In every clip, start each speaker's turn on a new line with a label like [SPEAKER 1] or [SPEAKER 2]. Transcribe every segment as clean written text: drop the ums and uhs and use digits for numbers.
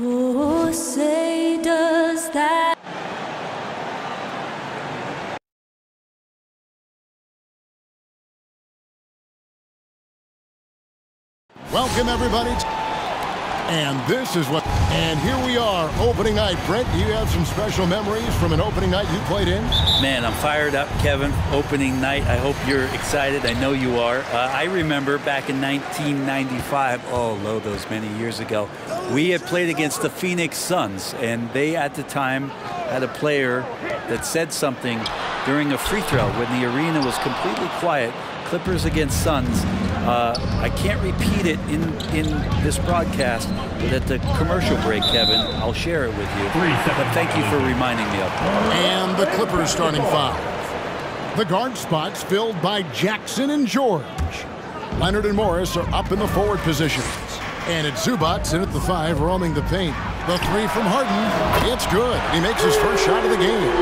[SPEAKER 1] Oh, say does that.
[SPEAKER 2] Welcome, everybody. And this is what... And here we are, opening night. Brent, do you have some special memories from an opening night you played in?
[SPEAKER 3] Man, I'm fired up, Kevin. Opening night. I hope you're excited. I know you are. I remember back in 1995, those many years ago, we had played against the Phoenix Suns, and they, at the time, had a player that said something during a free throw when the arena was completely quiet. Clippers against Suns. I can't repeat it in this broadcast, but at the commercial break, Kevin, I'll share it with you. But thank you for reminding me of it.
[SPEAKER 2] And the Clippers starting five. The guard spots filled by Jackson and George. Leonard and Morris are up in the forward positions. And it's Zubac in at the 5, roaming the paint. The 3 from Harden. It's good. He makes his first shot of the game.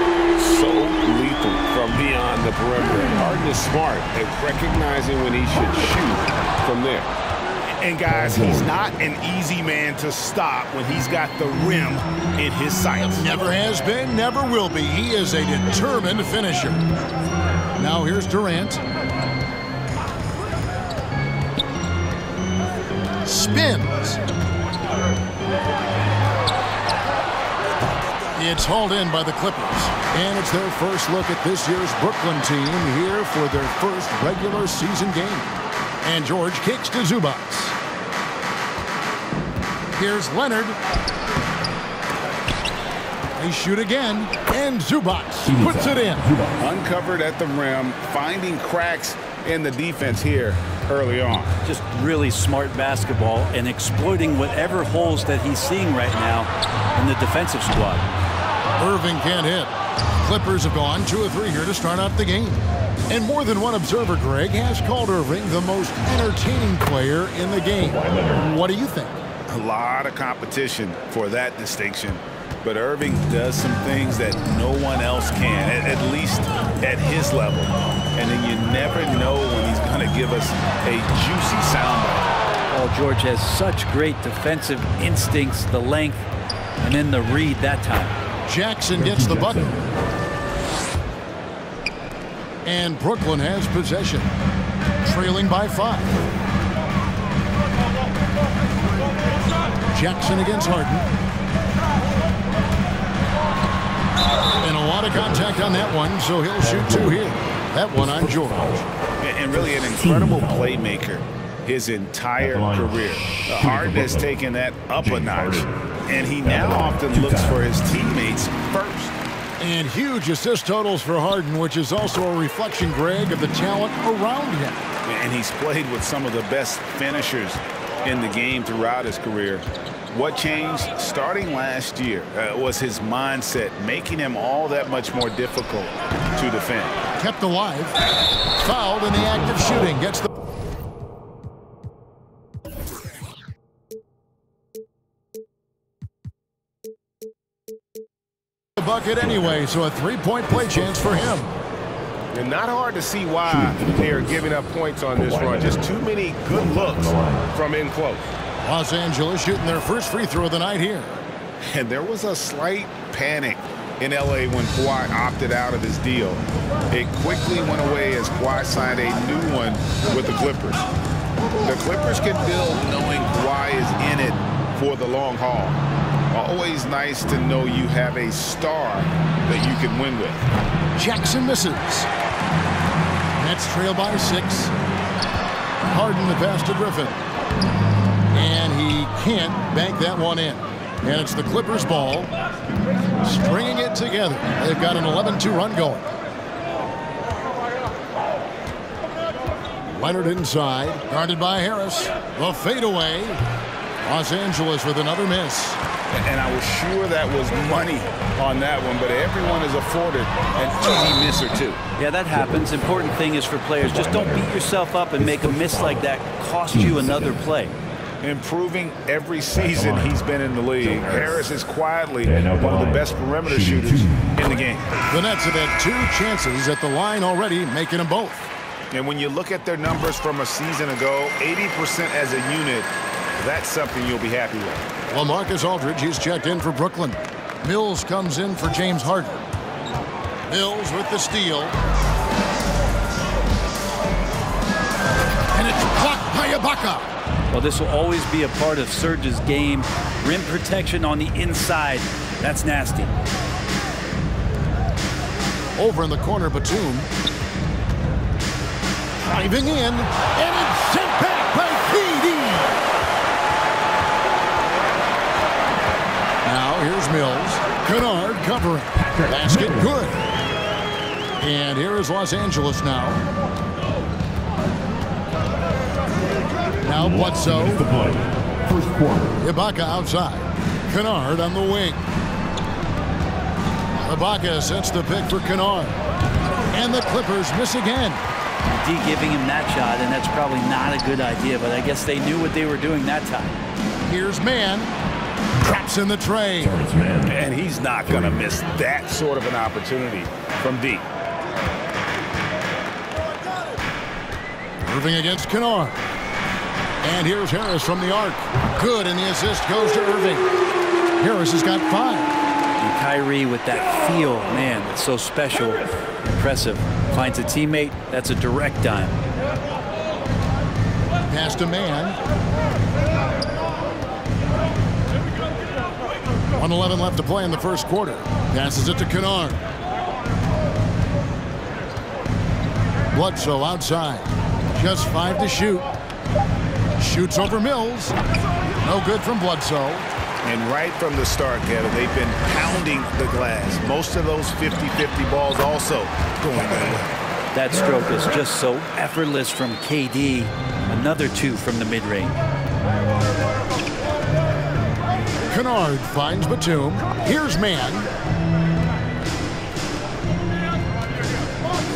[SPEAKER 4] So lethal from beyond the perimeter. Harden is smart at recognizing when he should shoot from there.
[SPEAKER 5] And guys, he's not an easy man to stop when he's got the rim in his sights.
[SPEAKER 2] Never has been, never will be. He is a determined finisher. Now here's Durant. Spins. It's hauled in by the Clippers. And it's their first look at this year's Brooklyn team here for their first regular season game. And George kicks to Zubac. Here's Leonard. They shoot again, and Zubac puts it in.
[SPEAKER 5] Uncovered at the rim, finding cracks in the defense here early on.
[SPEAKER 3] Just really smart basketball and exploiting whatever holes that he's seeing right now in the defensive squad.
[SPEAKER 2] Irving can't hit. Clippers have gone 2 of 3 here to start out the game. And more than one observer, Greg, has called Irving the most entertaining player in the game. What do you think?
[SPEAKER 5] A lot of competition for that distinction. But Irving does some things that no one else can, at least at his level. And then you never know when he's going to give us a juicy soundbite.
[SPEAKER 3] Oh, George has such great defensive instincts, the length, and then the read that time.
[SPEAKER 2] Jackson gets the bucket. And Brooklyn has possession, trailing by 5. Jackson against Harden. And a lot of contact on that one, so he'll shoot 2 here. That one on George.
[SPEAKER 5] And really an incredible playmaker his entire career. Harden has taken that up a notch, and he now often looks for his teammates first.
[SPEAKER 2] And huge assist totals for Harden, which is also a reflection, Greg, of the talent around him.
[SPEAKER 5] And he's played with some of the best finishers in the game throughout his career. What changed starting last year was his mindset, making him all that much more difficult to defend.
[SPEAKER 2] Kept alive, fouled in the act of shooting, gets the bucket anyway, so a 3-point play chance for him.
[SPEAKER 4] And not hard to see why they are giving up points on this run. Just too many good looks from in close.
[SPEAKER 2] Los Angeles shooting their first free throw of the night here.
[SPEAKER 5] And there was a slight panic in L.A. when Kawhi opted out of his deal. It quickly went away as Kawhi signed a new one with the Clippers. The Clippers can build knowing Kawhi is in it for the long haul. Always nice to know you have a star that you can win with.
[SPEAKER 2] Jackson misses. Nets trail by 6. Harden the pass to Griffin. And he can't bank that one in. And it's the Clippers ball. Stringing it together. They've got an 11-2 run going. Leonard inside. Guarded by Harris. The fadeaway. Los Angeles with another miss.
[SPEAKER 5] And I was sure that was money on that one, but everyone is afforded an easy miss or two.
[SPEAKER 3] Yeah, that happens. Important thing is for players, just don't beat yourself up and make a miss like that cost you another play.
[SPEAKER 5] Improving every season he's been in the league. Harris is quietly one of the best perimeter shooters in the game.
[SPEAKER 2] The Nets have had 2 chances at the line already, making them both.
[SPEAKER 5] And when you look at their numbers from a season ago, 80% as a unit, That's something you'll be happy with.
[SPEAKER 2] LaMarcus Aldridge, he's checked in for Brooklyn. Mills comes in for James Harden. Mills with the steal. And it's blocked by Ibaka.
[SPEAKER 3] Well, this will always be a part of Serge's game. Rim protection on the inside. That's nasty.
[SPEAKER 2] Over in the corner, Batum. Driving in, and it's sent back by KD. Now here's Mills. Kennard covering. Basket good. And here is Los Angeles now. Now Bledsoe.
[SPEAKER 6] First quarter.
[SPEAKER 2] Ibaka outside. Kennard on the wing. Ibaka sets the pick for Kennard. And the Clippers miss again.
[SPEAKER 3] D giving him that shot, and that's probably not a good idea, but I guess they knew what they were doing that time.
[SPEAKER 2] Here's Mann. Traps in the tray.
[SPEAKER 5] And he's not going to miss that sort of an opportunity from D.
[SPEAKER 2] Irving against Kennard. And here's Harris from the arc. Good, and the assist goes to Irving. Harris has got 5.
[SPEAKER 3] And Kyrie with that feel, man, it's so special, impressive. Finds a teammate, that's a direct dime.
[SPEAKER 2] Pass to Mann. 1:11 left to play in the first quarter. Passes it to Kennard. Bledsoe outside. Just 5 to shoot. Shoots over Mills. No good from Bledsoe.
[SPEAKER 5] And right from the start, Kevin, they've been pounding the glass. Most of those 50-50 balls also going their way.
[SPEAKER 3] That stroke is just so effortless from KD. Another 2 from the mid-range.
[SPEAKER 2] Kennard finds Batum. Here's Mann.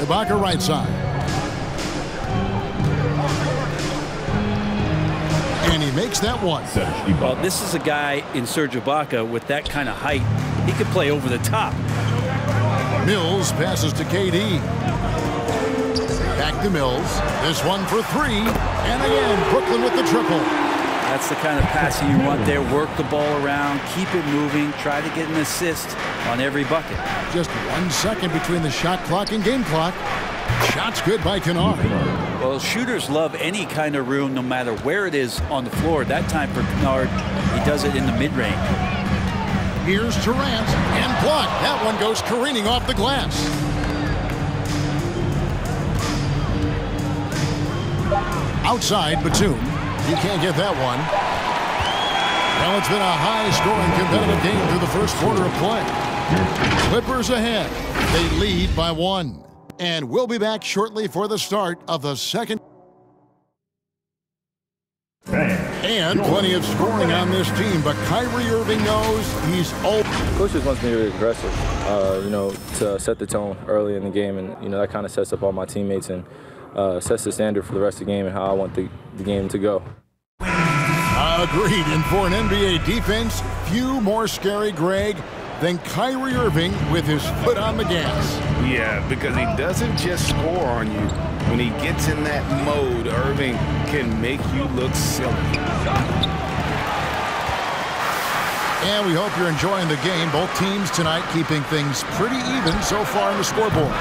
[SPEAKER 2] Ibaka right side. And he makes that one.
[SPEAKER 3] Well, this is a guy in Serge Ibaka with that kind of height. He could play over the top.
[SPEAKER 2] Mills passes to KD. Back to Mills. This one for 3. And again, Brooklyn with the triple.
[SPEAKER 3] That's the kind of passing you want there. Work the ball around, keep it moving, try to get an assist on every bucket.
[SPEAKER 2] Just 1 second between the shot clock and game clock. Shots good by Kennard.
[SPEAKER 3] Well, shooters love any kind of room, no matter where it is on the floor. That time for Kennard, he does it in the mid-range.
[SPEAKER 2] Here's Durant, and blocked. That one goes careening off the glass. Outside, Batum. He can't get that one. Well, it's been a high-scoring competitive game through the first quarter of play. Clippers ahead. They lead by 1. And we'll be back shortly for the start of the second. And plenty of scoring on this team, but Kyrie Irving knows he's open.
[SPEAKER 7] Coach just wants me to be aggressive, to set the tone early in the game, and that kind of sets up all my teammates and sets the standard for the rest of the game and how I want the game to go.
[SPEAKER 2] Agreed. And for an NBA defense, few more scary, Greg, than Kyrie Irving with his foot on the gas.
[SPEAKER 5] Yeah, because he doesn't just score on you. When he gets in that mode, Irving can make you look silly.
[SPEAKER 2] And we hope you're enjoying the game. Both teams tonight keeping things pretty even so far on the scoreboard.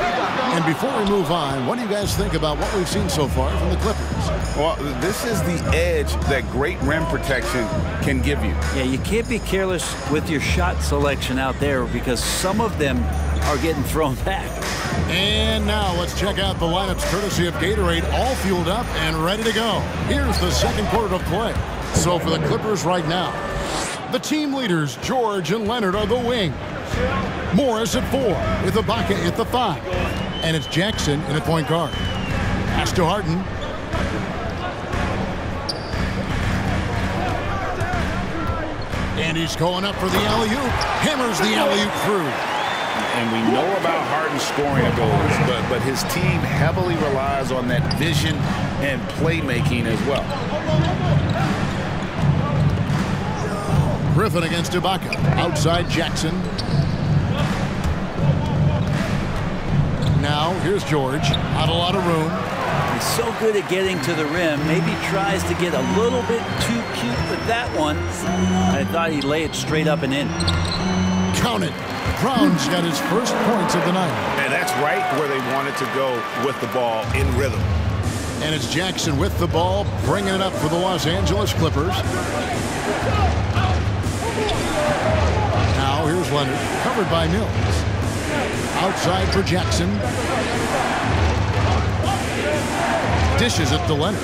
[SPEAKER 2] And before we move on, what do you guys think about what we've seen so far from the Clippers?
[SPEAKER 5] Well, this is the edge that great rim protection can give you.
[SPEAKER 3] Yeah, you can't be careless with your shot selection out there because some of them are getting thrown back.
[SPEAKER 2] And now let's check out the lineups courtesy of Gatorade, all fueled up and ready to go. Here's the second quarter of play. So for the Clippers right now, the team leaders, George and Leonard, are the wing. Morris at 4, with Ibaka at the 5. And it's Jackson in at point guard. Pass to Harden. And he's going up for the alley-oop. Hammers the alley-oop through.
[SPEAKER 5] And we know about Harden's scoring abilities, but his team heavily relies on that vision and playmaking as well.
[SPEAKER 2] Griffin against Ibaka. Outside Jackson. Now here's George. Not a lot of room.
[SPEAKER 3] He's so good at getting to the rim. Maybe tries to get a little bit too cute with that one. I thought he'd lay it straight up and in.
[SPEAKER 2] Count it. Brown's got his first points of the night.
[SPEAKER 5] And that's right where they wanted to go with the ball, in rhythm.
[SPEAKER 2] And it's Jackson with the ball, bringing it up for the Los Angeles Clippers. Now here's Leonard, covered by Mills. Outside for Jackson. Dishes it to Leonard.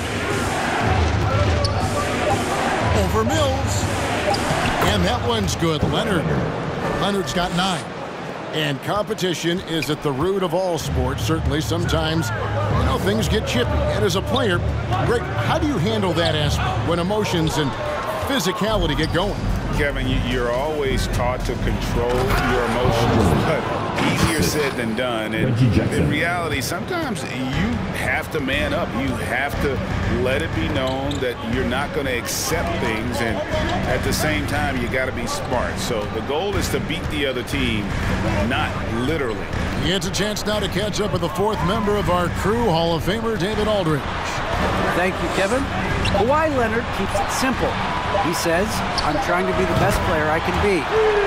[SPEAKER 2] Over Mills. And that one's good. Leonard's got 9. And competition is at the root of all sports. Certainly, sometimes, things get chippy. And as a player, Greg, how do you handle that aspect when emotions and physicality get going?
[SPEAKER 5] Kevin, you're always taught to control your emotions, but easier said than done. And in reality, sometimes you have to man up. You have to let it be known that you're not going to accept things, and at the same time, you got to be smart. So the goal is to beat the other team, not literally.
[SPEAKER 2] He gets a chance now to catch up with the 4th member of our crew, Hall of Famer David Aldridge.
[SPEAKER 8] Thank you, Kevin. Kawhi Leonard keeps it simple. He says, I'm trying to be the best player I can be.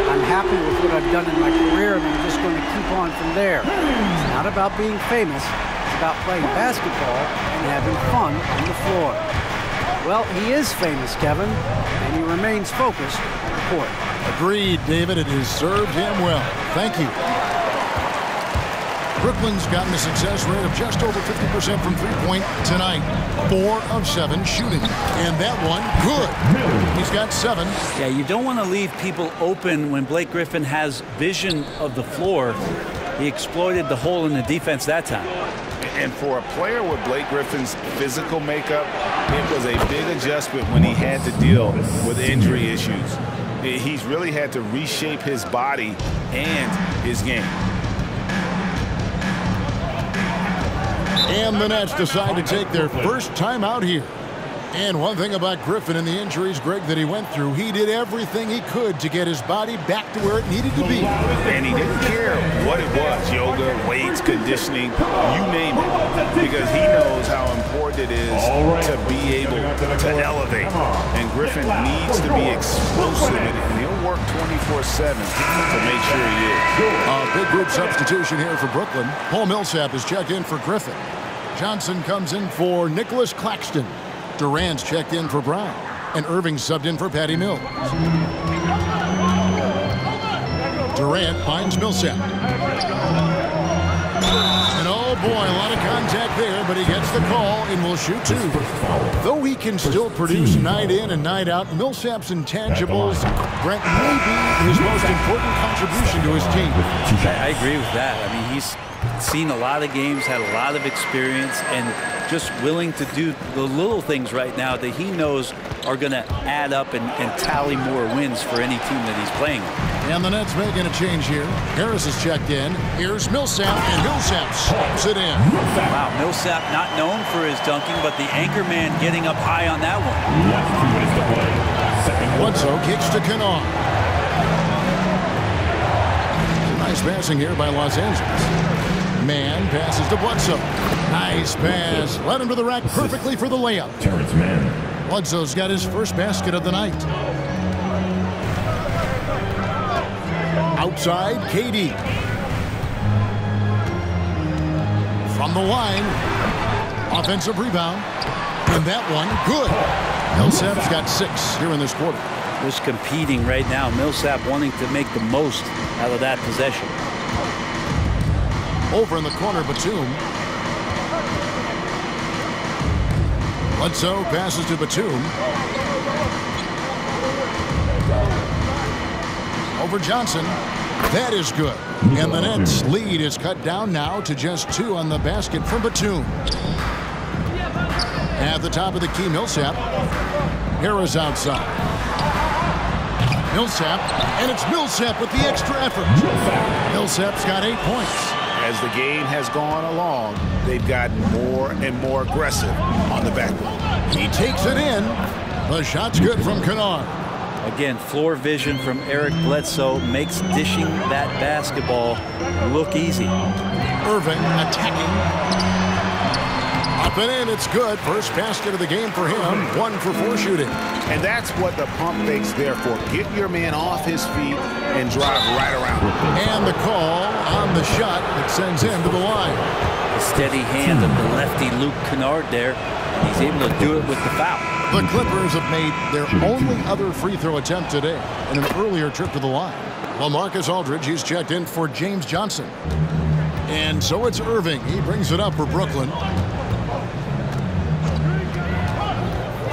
[SPEAKER 8] I'm happy with what I've done in my career, and I'm just going to keep on from there. It's not about being famous. It's about playing basketball and having fun on the floor. Well, he is famous, Kevin, and he remains focused on the court.
[SPEAKER 2] Agreed, David. It has served him well. Thank you. Brooklyn's gotten a success rate of just over 50% from three-point tonight. 4 of 7 shooting. And that one, good. He's got 7.
[SPEAKER 3] Yeah, you don't want to leave people open when Blake Griffin has vision of the floor. He exploited the hole in the defense that time.
[SPEAKER 5] And for a player with Blake Griffin's physical makeup, it was a big adjustment when he had to deal with injury issues. He's really had to reshape his body and his game.
[SPEAKER 2] And the Nets decide to take their first time out here. And one thing about Griffin and the injuries, Greg, that he went through, he did everything he could to get his body back to where it needed to be.
[SPEAKER 5] And he didn't care what it was, yoga, weights, conditioning, you name it, because he knows how important it is to be able to elevate. And Griffin needs to be explosive, and he'll work 24/7 to make sure he is.
[SPEAKER 2] A big group substitution here for Brooklyn. Paul Millsap is checked in for Griffin. Johnson comes in for Nicholas Claxton. Durant's checked in for Brown. And Irving subbed in for Patty Mills. Durant finds Millsap. And oh boy, a lot of contact there, but he gets the call and will shoot 2. Though he can still produce night in and night out, Millsap's intangibles, Brent, may be his most important contribution to his team.
[SPEAKER 3] I agree with that. I mean, he's seen a lot of games, had a lot of experience, and just willing to do the little things right now that he knows are going to add up and tally more wins for any team that he's playing.
[SPEAKER 2] And the Nets making a change here. Harris is checked in. Here's Millsap, and Millsap slaps it in.
[SPEAKER 3] Wow, Millsap not known for his dunking, but the anchor man getting up high on that one.
[SPEAKER 2] Bledsoe kicks to Kennard. Nice passing here by Los Angeles. Man passes to Bledsoe. Nice pass. Led him to the rack perfectly for the layup.
[SPEAKER 6] Terrence Mann.
[SPEAKER 2] Bledsoe's got his first basket of the night. Outside, KD. From the line. Offensive rebound. And that one, good. Millsap's got 6 here in this quarter.
[SPEAKER 3] Just competing right now. Millsap wanting to make the most out of that possession.
[SPEAKER 2] Over in the corner, Batum. Bledsoe passes to Batum. Over Johnson. That is good. And the Nets' lead is cut down now to just 2 on the basket from Batum. At the top of the key, Millsap. Harris outside. Millsap, and it's Millsap with the extra effort. Millsap's got 8 points.
[SPEAKER 5] As the game has gone along, they've gotten more and more aggressive on the backboard.
[SPEAKER 2] He takes it in. The shot's good from Kennard.
[SPEAKER 3] Again, floor vision from Eric Bledsoe makes dishing that basketball look easy.
[SPEAKER 2] Irving attacking. and in. It's good. First basket of the game for him. 1 for 4 shooting.
[SPEAKER 5] And that's what the pump fake's there for. Get your man off his feet and drive right around him.
[SPEAKER 2] And the call on the shot that sends him to the line.
[SPEAKER 3] The steady hand of the lefty Luke Kennard there. He's able to do it with the foul.
[SPEAKER 2] The Clippers have made their only other free throw attempt today in an earlier trip to the line. LaMarcus Aldridge, he's checked in for James Johnson. And so it's Irving. He brings it up for Brooklyn.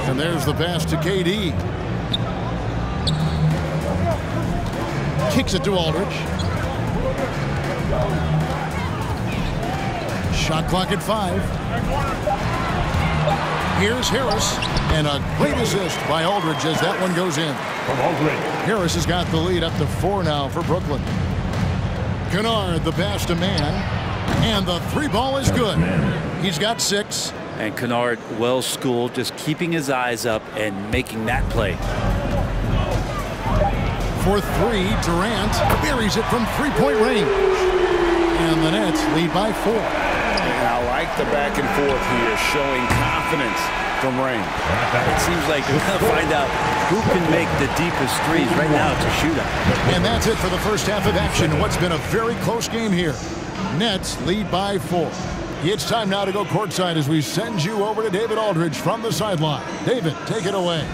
[SPEAKER 2] And there's the pass to KD. Kicks it to Aldridge. Shot clock at 5. Here's Harris, and a great assist by Aldridge as that one goes in. Harris has got the lead up to 4 now for Brooklyn. Kennard, the pass to Mann, and the 3 ball is good. He's got 6.
[SPEAKER 3] And Kennard, well schooled, just keeping his eyes up and making that play.
[SPEAKER 2] For 3, Durant buries it from 3-point range. And the Nets lead by 4.
[SPEAKER 5] And I like the back and forth here, showing confidence from Rain.
[SPEAKER 3] It seems like we're going to find out who can make the deepest threes. Right now, it's a shootout.
[SPEAKER 2] And that's it for the first half of action. What's been a very close game here. Nets lead by 4. It's time now to go courtside as we send you over to David Aldridge from the sideline. David, take it away.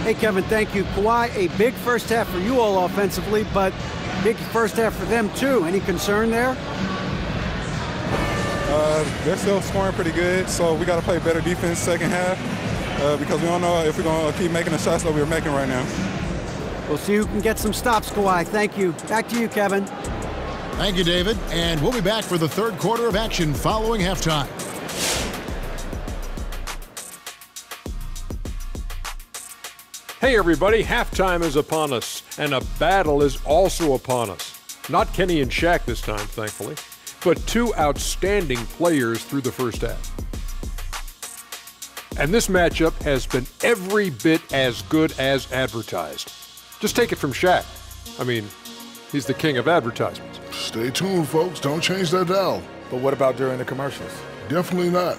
[SPEAKER 8] Hey, Kevin, thank you. Kawhi, a big first half for you all offensively, but big first half for them, too. Any concern there?
[SPEAKER 9] They're still scoring pretty good, so we got to play better defense second half because we don't know if we're going to keep making the shots that we're making right now.
[SPEAKER 8] We'll see who can get some stops, Kawhi. Thank you. Back to you, Kevin.
[SPEAKER 2] Thank you, David. And we'll be back for the third quarter of action following halftime.
[SPEAKER 10] Hey everybody, halftime is upon us, and a battle is also upon us. Not Kenny and Shaq this time, thankfully, but 2 outstanding players through the first half. And this matchup has been every bit as good as advertised. Just take it from Shaq. I mean, he's the king of advertisements.
[SPEAKER 6] Stay tuned, folks. Don't change that dial.
[SPEAKER 11] But what about during the commercials?
[SPEAKER 6] Definitely not.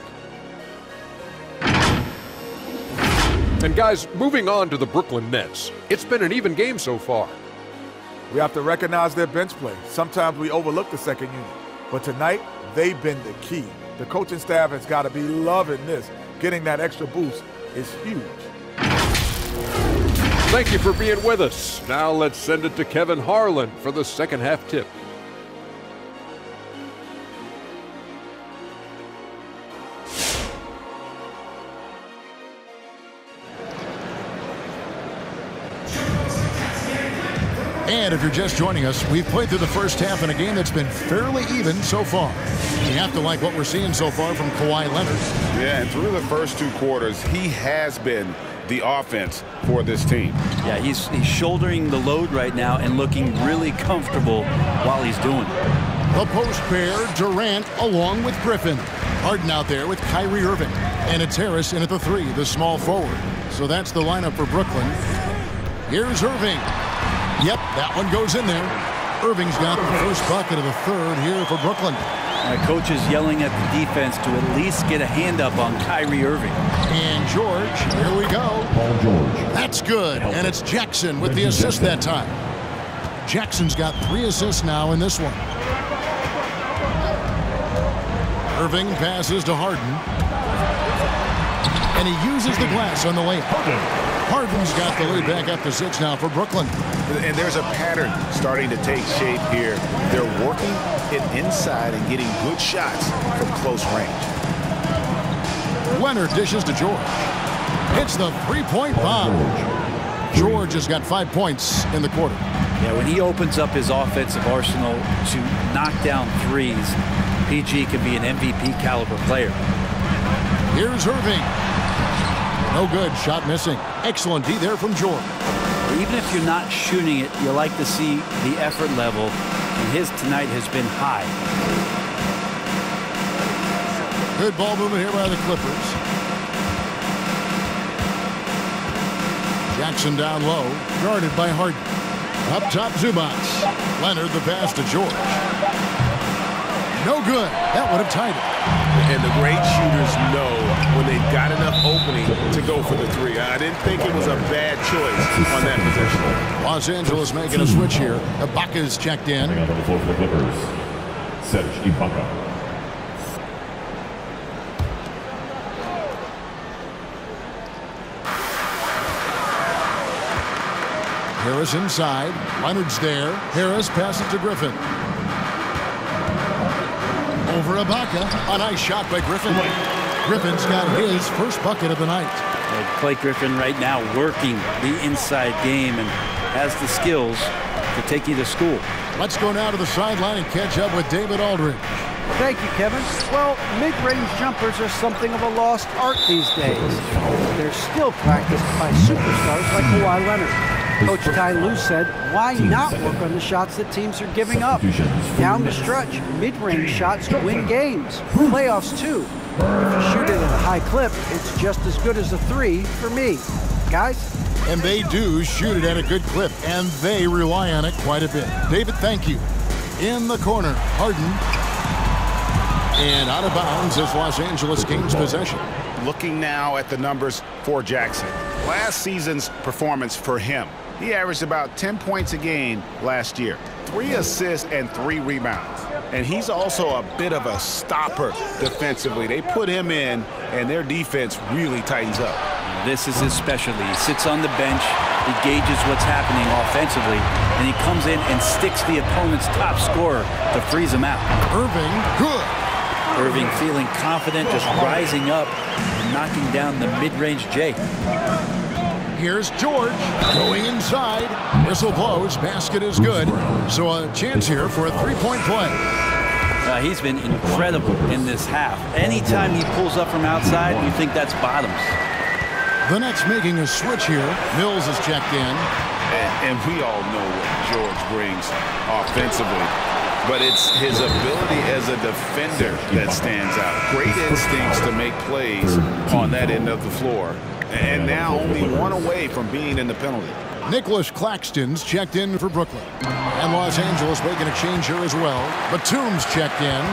[SPEAKER 10] And guys, moving on to the Brooklyn Nets, it's been an even game so far.
[SPEAKER 11] We have to recognize their bench play. Sometimes we overlook the second unit. But tonight, they've been the key. The coaching staff has got to be loving this. Getting that extra boost is huge.
[SPEAKER 10] Thank you for being with us. Now let's send it to Kevin Harlan for the second half tip.
[SPEAKER 2] And if you're just joining us, we've played through the first half in a game that's been fairly even so far. You have to like what we're seeing so far from Kawhi Leonard.
[SPEAKER 5] Yeah, and through the first 2 quarters, he has been the offense for this team.
[SPEAKER 3] Yeah, he's shouldering the load right now and looking really comfortable while he's doing it.
[SPEAKER 2] The post pair, Durant along with Griffin. Harden out there with Kyrie Irving. And it's Harris in at the 3, the small forward. So that's the lineup for Brooklyn. Here's Irving. Yep, that one goes in there. Irving's got the first bucket of the third here for Brooklyn.
[SPEAKER 3] My coach is yelling at the defense to at least get a hand up on Kyrie Irving.
[SPEAKER 2] And George, here we go.
[SPEAKER 6] Paul George.
[SPEAKER 2] That's good, and it's Jackson with the assist that time. Jackson's got 3 assists now in this one. Irving passes to Harden. And he uses the glass on the layup. Harden's got the lead back up to 6 now for Brooklyn.
[SPEAKER 5] And there's a pattern starting to take shape here. They're working it inside and getting good shots from close range.
[SPEAKER 2] Leonard dishes to George. Hits the 3-point bomb. George has got 5 points in the quarter.
[SPEAKER 3] Yeah, when he opens up his offensive arsenal to knock down threes, PG can be an MVP caliber player.
[SPEAKER 2] Here's Irving. No good. Shot missing. Excellent D there from George.
[SPEAKER 3] Even if you're not shooting it, you like to see the effort level, and his tonight has been high.
[SPEAKER 2] Good ball movement here by the Clippers. Jackson down low, guarded by Harden. Up top, Zubac. Leonard the pass to George. No good. That would have tied it.
[SPEAKER 4] And the great shooters know when they've got enough opening to go for the three. I didn't think it was a bad choice on that possession.
[SPEAKER 2] Los Angeles making a switch here. Ibaka's checked in.
[SPEAKER 12] On the floor for the Clippers, Serge Ibaka.
[SPEAKER 2] Harris inside. Leonard's there. Harris passes to Griffin. Over Ibaka. A nice shot by Griffin. Griffin's got his first bucket of the night.
[SPEAKER 3] Blake Griffin right now working the inside game and has the skills to take you to school.
[SPEAKER 2] Let's go now to the sideline and catch up with David Aldridge.
[SPEAKER 8] Thank you, Kevin. Well, mid-range jumpers are something of a lost art these days. They're still practiced by superstars like Kawhi Leonard. Coach Ty Lue said, why not work on the shots that teams are giving up? Down the stretch, mid-range shots win games. Playoffs, too. If you shoot it at a high clip, it's just as good as a three for me. Guys?
[SPEAKER 2] And they do shoot it at a good clip, and they rely on it quite a bit. David, thank you. In the corner, Harden. And out of bounds as Los Angeles gains possession.
[SPEAKER 5] Looking now at the numbers for Jackson. Last season's performance for him. He averaged about 10 points a game last year. 3 assists and 3 rebounds. And he's also a bit of a stopper defensively. They put him in, and their defense really tightens up.
[SPEAKER 3] This is his specialty. He sits on the bench, he gauges what's happening offensively, and he comes in and sticks the opponent's top scorer to freeze him out.
[SPEAKER 2] Irving, good.
[SPEAKER 3] Irving feeling confident, just rising up and knocking down the mid-range J.
[SPEAKER 2] Here's George going inside. Whistle blows. Basket is good. So a chance here for a three-point play.
[SPEAKER 3] He's been incredible in this half. Anytime he pulls up from outside, you think that's bottoms.
[SPEAKER 2] The Nets making a switch here. Mills is checked in.
[SPEAKER 5] And we all know what George brings offensively. But it's his ability as a defender that stands out. Great instincts to make plays on that end of the floor. And now only one away from being in the penalty.
[SPEAKER 2] Nicholas Claxton's checked in for Brooklyn. And Los Angeles making a change here as well. Batum's checked in.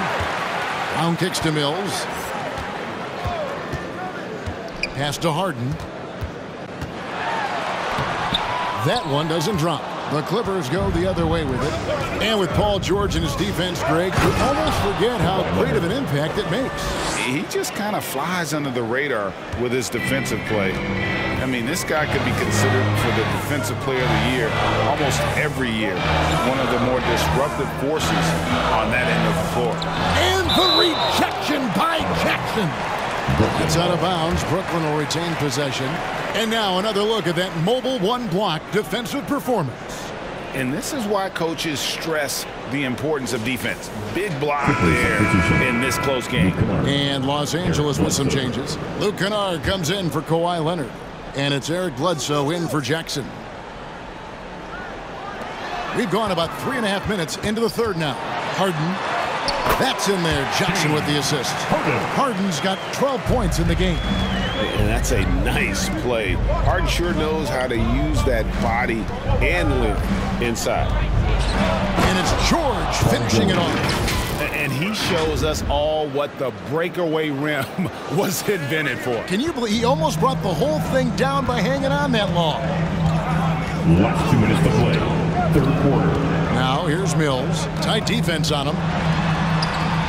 [SPEAKER 2] Down kicks to Mills. Pass to Harden. That one doesn't drop. The Clippers go the other way with it. And with Paul George and his defense, Greg, you almost forget how great of an impact it makes.
[SPEAKER 5] He just kind of flies under the radar with his defensive play. I mean, this guy could be considered for the Defensive Player of the Year almost every year. One of the more disruptive forces on that end of the floor.
[SPEAKER 2] And the rejection by Jackson. It's out of bounds. Brooklyn will retain possession. And now another look at that mobile one-block defensive performance.
[SPEAKER 5] And this is why coaches stress the importance of defense. Big block there in this close game.
[SPEAKER 2] And Los Angeles with some changes. Luke Kennard comes in for Kawhi Leonard. And it's Eric Bledsoe in for Jackson. We've gone about 3.5 minutes into the third now. Harden. That's in there. Jackson with the assist. Harden's got 12 points in the game.
[SPEAKER 5] And that's a nice play. Harden sure knows how to use that body and length inside.
[SPEAKER 2] And it's George finishing it off.
[SPEAKER 5] And he shows us all what the breakaway rim was invented for.
[SPEAKER 2] Can you believe he almost brought the whole thing down by hanging on that long?
[SPEAKER 12] Last 2 minutes to play. Third quarter.
[SPEAKER 2] Now here's Mills. Tight defense on him.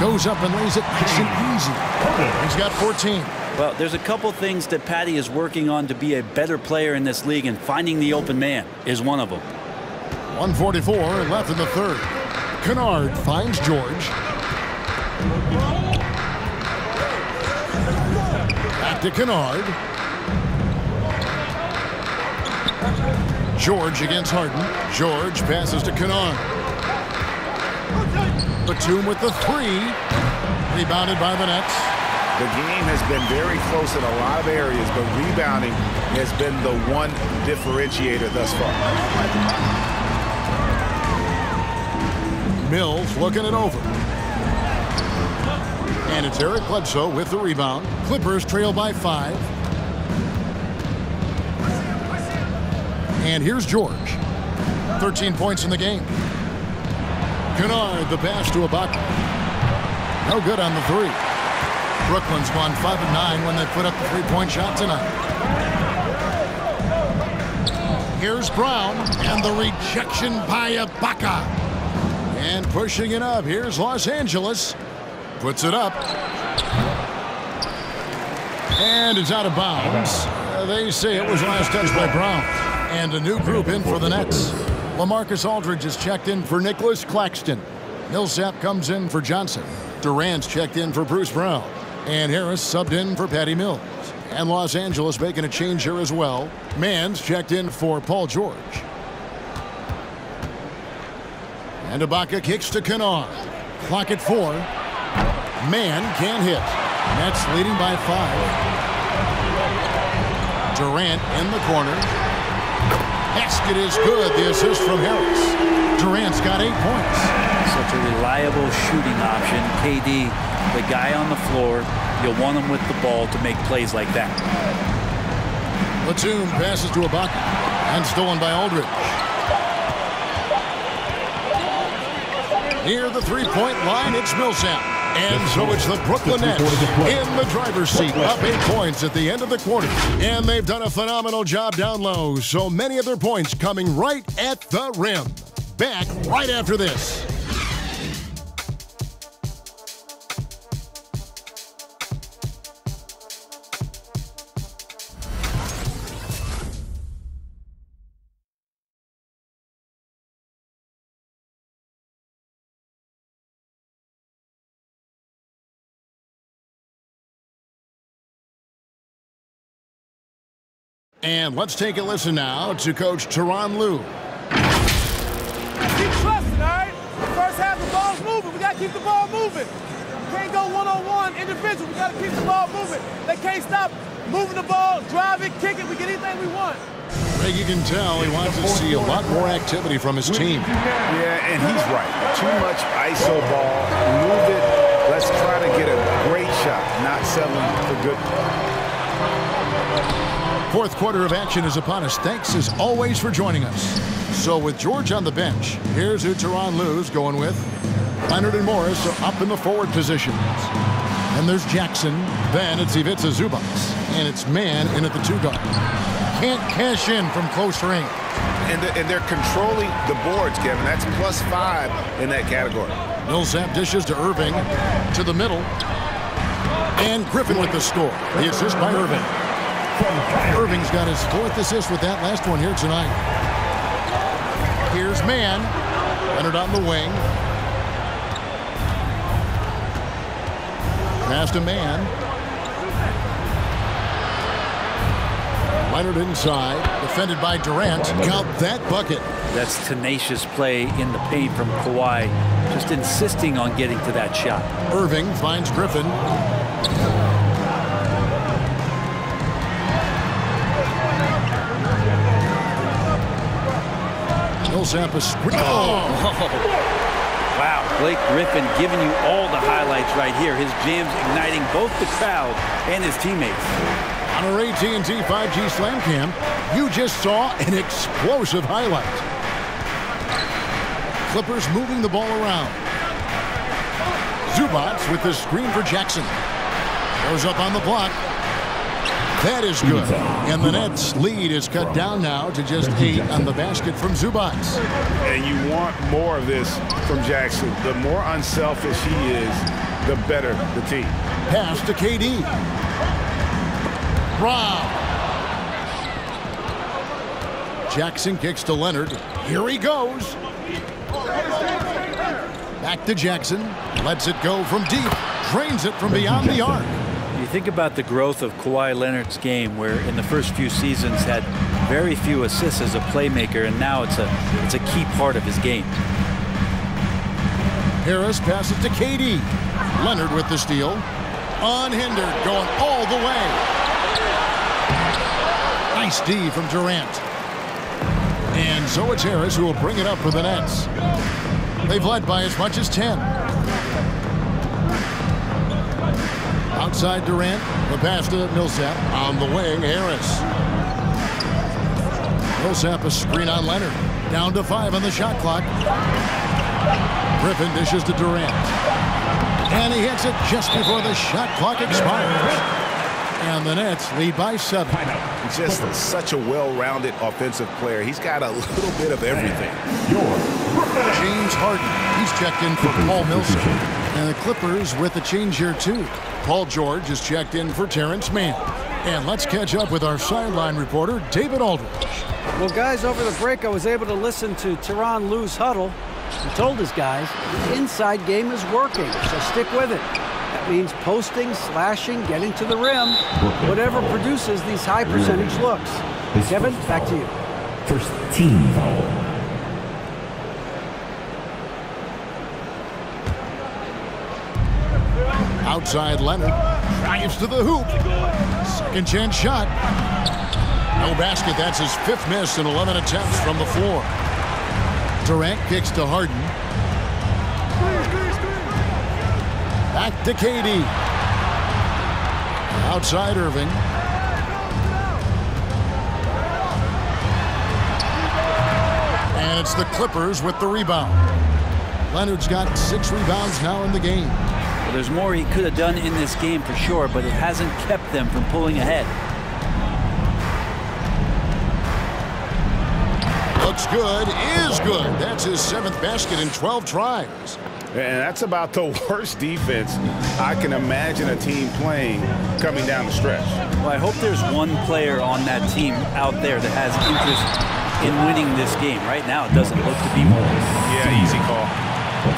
[SPEAKER 2] Goes up and lays it nice and easy. He's got 14.
[SPEAKER 3] Well, there's a couple things that Patty is working on to be a better player in this league, and finding the open man is one of them.
[SPEAKER 2] 1:44 left in the third. Kennard finds George. Back to Kennard. George against Harden. George passes to Kennard. Batum with the three. Rebounded by the Nets.
[SPEAKER 5] The game has been very close in a lot of areas, but rebounding has been the one differentiator thus far.
[SPEAKER 2] Mills looking it over. And it's Eric Bledsoe with the rebound. Clippers trail by 5. And here's George. 13 points in the game. Kennard, the pass to Ibaka. No good on the three. Brooklyn's gone 5 of 9 when they put up the three-point shot tonight. Here's Brown, and the rejection by Ibaka. And pushing it up, here's Los Angeles. Puts it up. And it's out of bounds. They say it was last touched by Brown. And a new group in for the Nets. LaMarcus Aldridge is checked in for Nicholas Claxton. Millsap comes in for Johnson. Durant's checked in for Bruce Brown. And Harris subbed in for Patty Mills. And Los Angeles making a change here as well. Mann's checked in for Paul George. And Ibaka kicks to Kennard. Clock at 4. Mann can't hit. Nets leading by 5. Durant in the corner. Basket is good. The assist from Harris. Durant's got 8 points.
[SPEAKER 3] Such a reliable shooting option. KD, the guy on the floor, you'll want him with the ball to make plays like that.
[SPEAKER 2] Batum passes to Ibaka and stolen by Aldridge. Near the three-point line, it's Millsap. And so it's the Brooklyn Nets in the driver's seat, up 8 points at the end of the quarter. And they've done a phenomenal job down low, so many of their points coming right at the rim. Back right after this. And let's take a listen now to Coach Tyronn Lue.
[SPEAKER 13] Keep trusting, all right? First half, the ball's moving. We got to keep the ball moving. We can't go one-on-one individual. We got to keep the ball moving. They can't stop moving the ball, drive it, kick it. We get anything we want.
[SPEAKER 2] Greg, you can tell he wants to see a lot more activity from his team.
[SPEAKER 5] Yeah, and he's right. Too much ISO ball. Move it. Let's try to get a great shot, not settling for good.
[SPEAKER 2] Fourth quarter of action is upon us. Thanks as always for joining us. So with George on the bench, here's who Tyronn Lue's going with. Leonard and Morris are up in the forward positions. And there's Jackson. Then it's Ivica Zubac. And it's Mann in at the 2 guard. Can't cash in from close range.
[SPEAKER 5] And they're controlling the boards, Kevin. That's +5 in that category.
[SPEAKER 2] Millsap dishes to Irving. To the middle. And Griffin with the score. The assist by Irving. Irving's got his 4th assist with that last one here tonight. Here's Mann. Leonard on the wing. Pass to Mann. Leonard inside. Defended by Durant. Count that bucket.
[SPEAKER 3] That's tenacious play in the paint from Kawhi. Just insisting on getting to that shot.
[SPEAKER 2] Irving finds Griffin. Millsap is
[SPEAKER 3] Wow, Blake Griffin giving you all the highlights right here. His jams igniting both the crowd and his teammates.
[SPEAKER 2] On our AT&T 5G Slam Cam, you just saw an explosive highlight. Clippers moving the ball around. Zubac with the screen for Jackson. Goes up on the block. That is good. And the Nets' lead is cut down now to just 8 on the basket from Zubac.
[SPEAKER 5] And you want more of this from Jackson. The more unselfish he is, the better the team.
[SPEAKER 2] Pass to KD. Brown. Jackson kicks to Leonard. Here he goes. Back to Jackson. Lets it go from deep. Drains it from beyond the arc.
[SPEAKER 3] You think about the growth of Kawhi Leonard's game, where in the first few seasons had very few assists as a playmaker, and now it's a key part of his game.
[SPEAKER 2] Harris passes to KD. Leonard with the steal. Unhindered, going all the way. Nice D from Durant. And so it's Harris who will bring it up for the Nets. They've led by as much as 10. Outside Durant, the pass to Millsap. On the wing, Harris. Millsap a screen on Leonard. Down to 5 on the shot clock. Griffin dishes to Durant. And he hits it just before the shot clock expires. And the Nets lead by 7.
[SPEAKER 5] Just such a well-rounded offensive player. He's got a little bit of everything.
[SPEAKER 2] James Harden, he's checked in for Paul Millsap. And the Clippers with a change here too. Paul George is checked in for Terrence Mann. And let's catch up with our sideline reporter, David Aldridge.
[SPEAKER 8] Well, guys, over the break, I was able to listen to Tyronn Lue's huddle. He told his guys the inside game is working, so stick with it. That means posting, slashing, getting to the rim, whatever produces these high percentage looks. Kevin, back to you.
[SPEAKER 12] First team foul.
[SPEAKER 2] Outside Leonard, drives to the hoop. Second chance shot. No basket, that's his 5th miss in 11 attempts from the floor. Durant kicks to Harden. Back to KD. Outside Irving. And it's the Clippers with the rebound. Leonard's got 6 rebounds now in the game.
[SPEAKER 3] Well, there's more he could have done in this game for sure, but it hasn't kept them from pulling ahead.
[SPEAKER 2] Looks good, is good. That's his 7th basket in 12 tries.
[SPEAKER 5] And that's about the worst defense I can imagine a team playing coming down the stretch.
[SPEAKER 3] Well, I hope there's one player on that team out there that has interest in winning this game. Right now, it doesn't look to be one.
[SPEAKER 5] Yeah, easy call.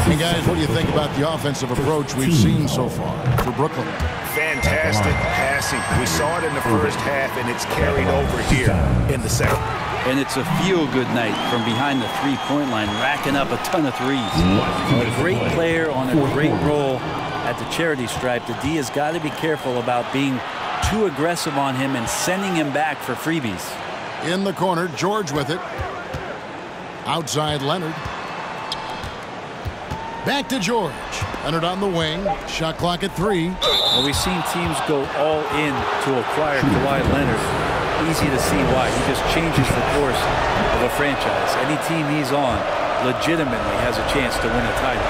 [SPEAKER 2] Hey, guys, what do you think about the offensive approach we've seen so far for Brooklyn?
[SPEAKER 5] Fantastic passing. We saw it in the first half, and it's carried over here in the second.
[SPEAKER 3] And it's a feel-good night from behind the three-point line, racking up a ton of threes. A great player on a great role at the charity stripe. The D has got to be careful about being too aggressive on him and sending him back for freebies.
[SPEAKER 2] In the corner, George with it. Outside Leonard. Back to George. Leonard on the wing. Shot clock at 3.
[SPEAKER 3] Well, we've seen teams go all in to acquire Kawhi Leonard. Easy to see why. He just changes the course of a franchise. Any team he's on legitimately has a chance to win a title.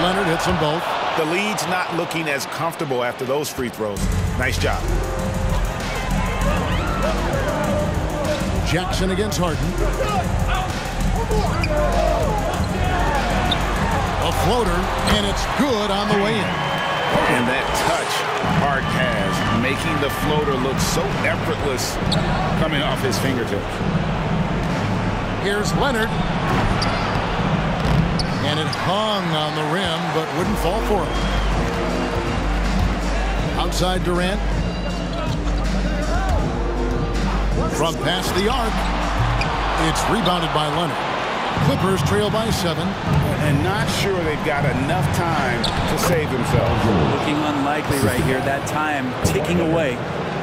[SPEAKER 2] Leonard hits them both.
[SPEAKER 5] The lead's not looking as comfortable after those free throws. Nice job.
[SPEAKER 2] Jackson against Harden. A floater, and it's good on the way in.
[SPEAKER 5] And that touch Hart has, making the floater look so effortless coming off his fingertips.
[SPEAKER 2] Here's Leonard. And it hung on the rim, but wouldn't fall for him. Outside Durant. From past the arc. It's rebounded by Leonard. Clippers trail by 7.
[SPEAKER 5] And not sure they've got enough time to save themselves.
[SPEAKER 3] Looking unlikely right here. That time ticking away.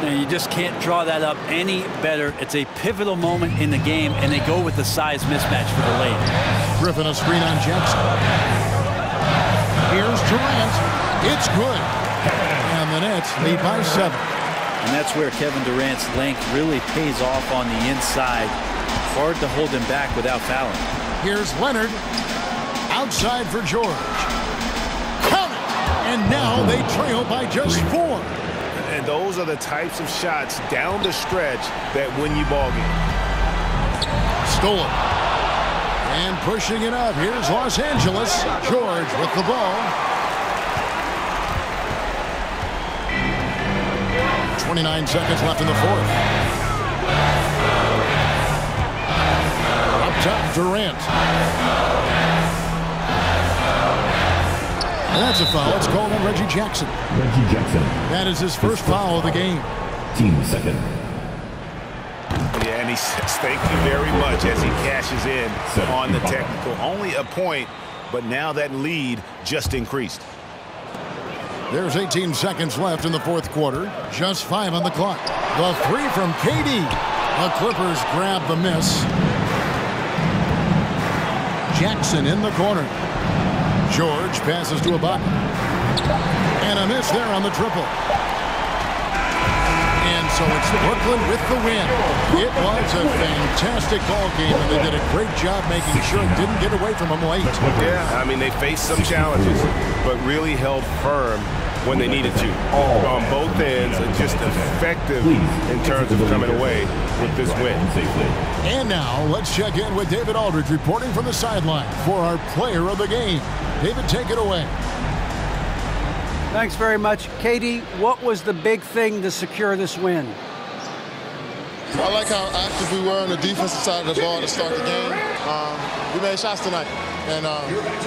[SPEAKER 3] And you just can't draw that up any better. It's a pivotal moment in the game, and they go with the size mismatch for the lane.
[SPEAKER 2] Griffin a screen on Jackson. Here's Durant. It's good. And the Nets lead by 7.
[SPEAKER 3] And that's where Kevin Durant's length really pays off on the inside. Hard to hold him back without fouling.
[SPEAKER 2] Here's Leonard. Outside for George. Count it! And now they trail by just 4.
[SPEAKER 5] And those are the types of shots down the stretch that win you ball games.
[SPEAKER 2] Stolen. And pushing it up. Here's Los Angeles. George with the ball. 29 seconds left in the 4th. Up top, Durant. And that's a foul. It's called on Reggie Jackson.
[SPEAKER 12] Reggie Jackson.
[SPEAKER 2] That is his first foul of the game.
[SPEAKER 12] Team second.
[SPEAKER 5] Yeah, and he says thank you very much as he cashes in on the technical. Only a point, but now that lead just increased.
[SPEAKER 2] There's 18 seconds left in the 4th quarter. Just 5 on the clock. The 3 from KD. The Clippers grab the miss. Jackson in the corner. George passes to Ibaka. And a miss there on the triple. And So it's Brooklyn with the win. It was a fantastic ball game, and they did a great job making sure it didn't get away from them late.
[SPEAKER 4] Yeah, I mean, they faced some challenges, but really held firm when they needed to on both ends, and just effective in terms of coming away with this win.
[SPEAKER 2] And now let's check in with David Aldridge reporting from the sideline for our player of the game. David, take it away.
[SPEAKER 8] Thanks very much. Katie, what was the big thing to secure this win?
[SPEAKER 14] I like how active we were on the defensive side of the ball to start the game. We made shots tonight, and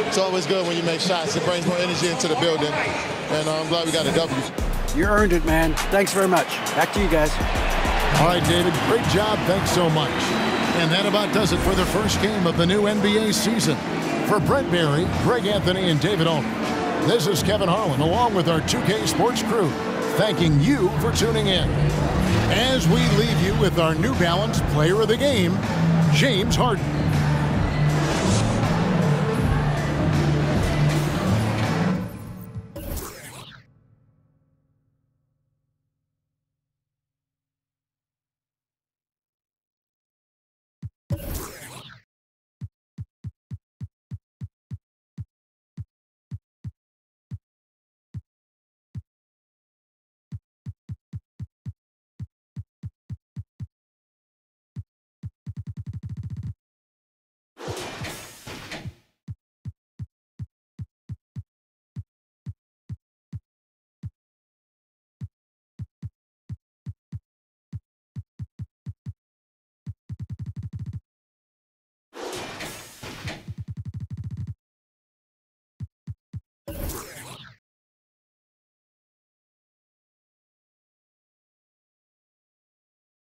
[SPEAKER 14] it's always good when you make shots. It brings more energy into the building, and I'm glad we got a W.
[SPEAKER 8] You earned it, man. Thanks very much. Back to you guys.
[SPEAKER 2] All right, David, great job. Thanks so much. And that about does it for the first game of the new NBA season. For Brent Berry, Greg Anthony, and David Aldridge, this is Kevin Harlan, along with our 2K Sports crew, thanking you for tuning in. As we leave you with our New Balance Player of the Game, James Harden.